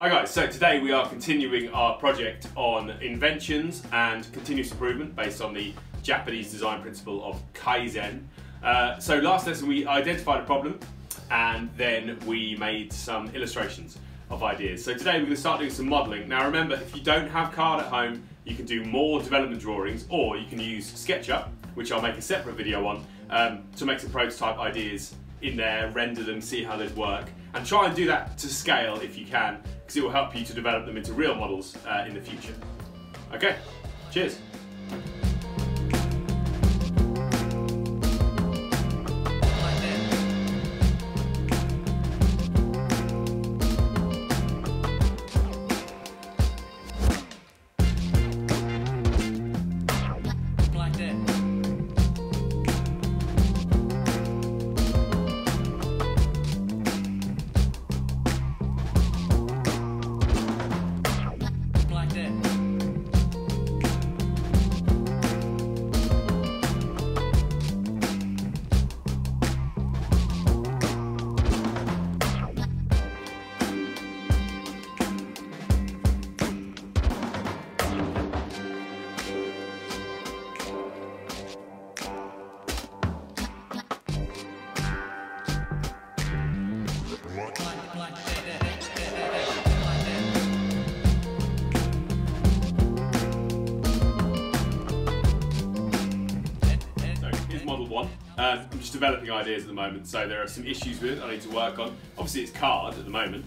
Hi guys, so today we are continuing our project on inventions and continuous improvement based on the Japanese design principle of Kaizen. So last lesson we identified a problem and then we made some illustrations of ideas. So today we're going to start doing some modelling. Now remember, if you don't have card at home, you can do more development drawings, or you can use SketchUp, which I'll make a separate video on, to make some prototype ideas in there, render them, see how they'd work, and try and do that to scale if you can, because it will help you to develop them into real models in the future. Okay, cheers. Model 1. I'm just developing ideas at the moment, so there are some issues with it I need to work on. Obviously it's card at the moment,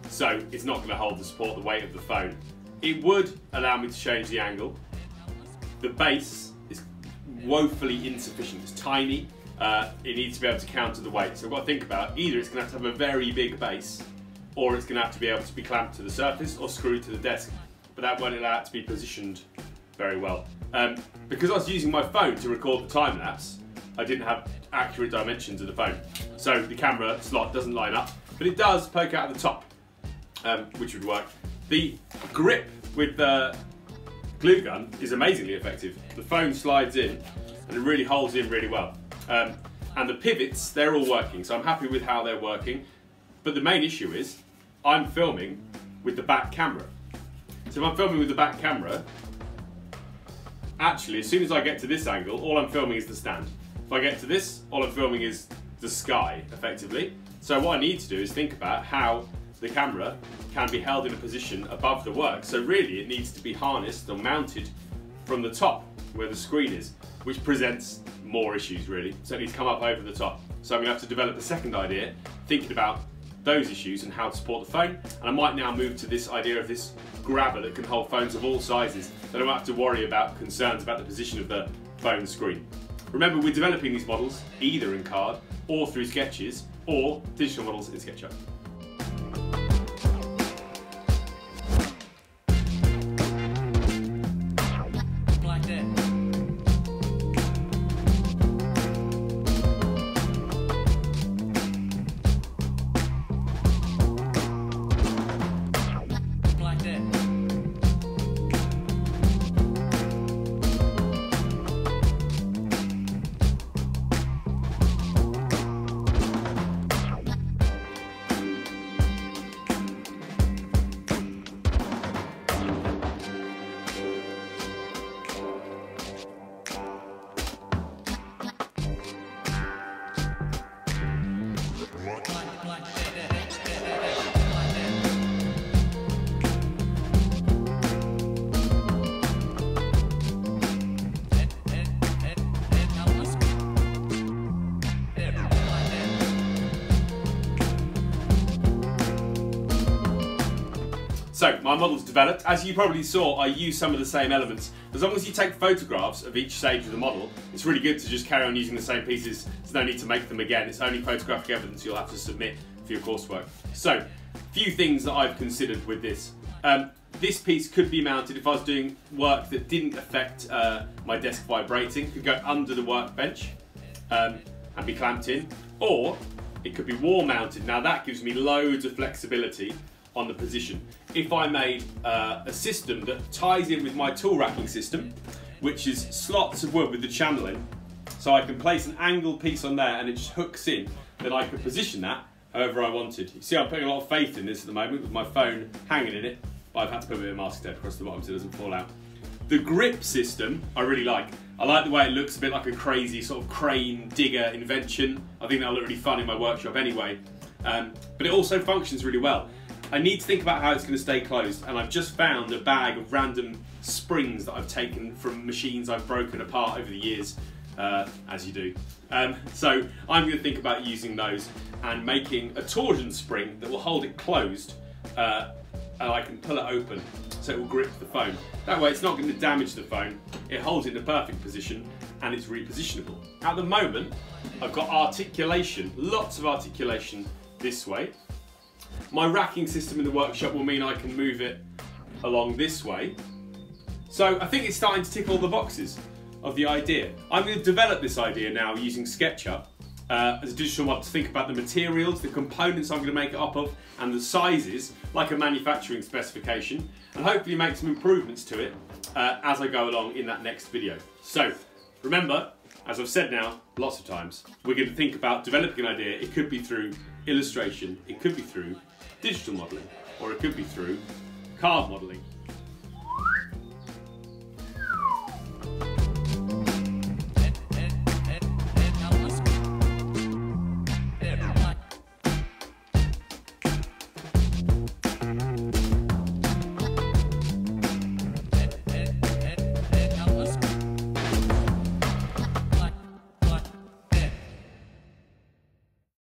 so it's not going to hold to support the weight of the phone. It would allow me to change the angle. The base is woefully insufficient, it's tiny, it needs to be able to counter the weight. So I've got to think about either it's going to have a very big base, or it's going to have to be able to be clamped to the surface or screwed to the desk, but that won't allow it to be positioned very well. Because I was using my phone to record the time lapse, I didn't have accurate dimensions of the phone, so the camera slot doesn't line up, but it does poke out at the top, which would work. The grip with the glue gun is amazingly effective. The phone slides in and it really holds in really well, and the pivots, they're all working, so I'm happy with how they're working. But the main issue is I'm filming with the back camera. So if I'm filming with the back camera, actually, as soon as I get to this angle, all I'm filming is the stand. If I get to this, all I'm filming is the sky, effectively. So what I need to do is think about how the camera can be held in a position above the work. So really, it needs to be harnessed or mounted from the top, where the screen is, which presents more issues, really. So it needs to come up over the top. So I'm going to have to develop a second idea, thinking about those issues and how to support the phone. And I might now move to this idea of this grabber that can hold phones of all sizes, that I don't have to worry about concerns about the position of the phone screen. Remember, we're developing these models either in card or through sketches or digital models in SketchUp. So my model's developed. As you probably saw, I use some of the same elements. As long as you take photographs of each stage of the model, it's really good to just carry on using the same pieces. There's no need to make them again. It's only photographic evidence you'll have to submit for your coursework. So, a few things that I've considered with this. This piece could be mounted if I was doing work that didn't affect my desk vibrating. It could go under the workbench and be clamped in, or it could be wall mounted. Now that gives me loads of flexibility on the position. If I made a system that ties in with my tool racking system, which is slots of wood with the channel in, so I can place an angled piece on there and it just hooks in, then I could position that however I wanted. You see I'm putting a lot of faith in this at the moment with my phone hanging in it, but I've had to put a bit of masking tape across the bottom so it doesn't fall out. The grip system I really like. I like the way it looks, a bit like a crazy sort of crane digger invention. I think that'll look really fun in my workshop anyway. But it also functions really well. I need to think about how it's going to stay closed, and I've just found a bag of random springs that I've taken from machines I've broken apart over the years, as you do. So I'm going to think about using those and making a torsion spring that will hold it closed, and I can pull it open so it will grip the phone. That way it's not going to damage the phone, it holds it in a perfect position, and it's repositionable. At the moment, I've got articulation, lots of articulation this way. My racking system in the workshop will mean I can move it along this way. So I think it's starting to tick all the boxes of the idea. I'm going to develop this idea now using SketchUp as a digital model to think about the materials, the components I'm going to make it up of, and the sizes, like a manufacturing specification, and hopefully make some improvements to it as I go along in that next video. So remember, as I've said now lots of times, we're going to think about developing an idea. It could be through illustration, it could be through digital modelling, or it could be through card modelling.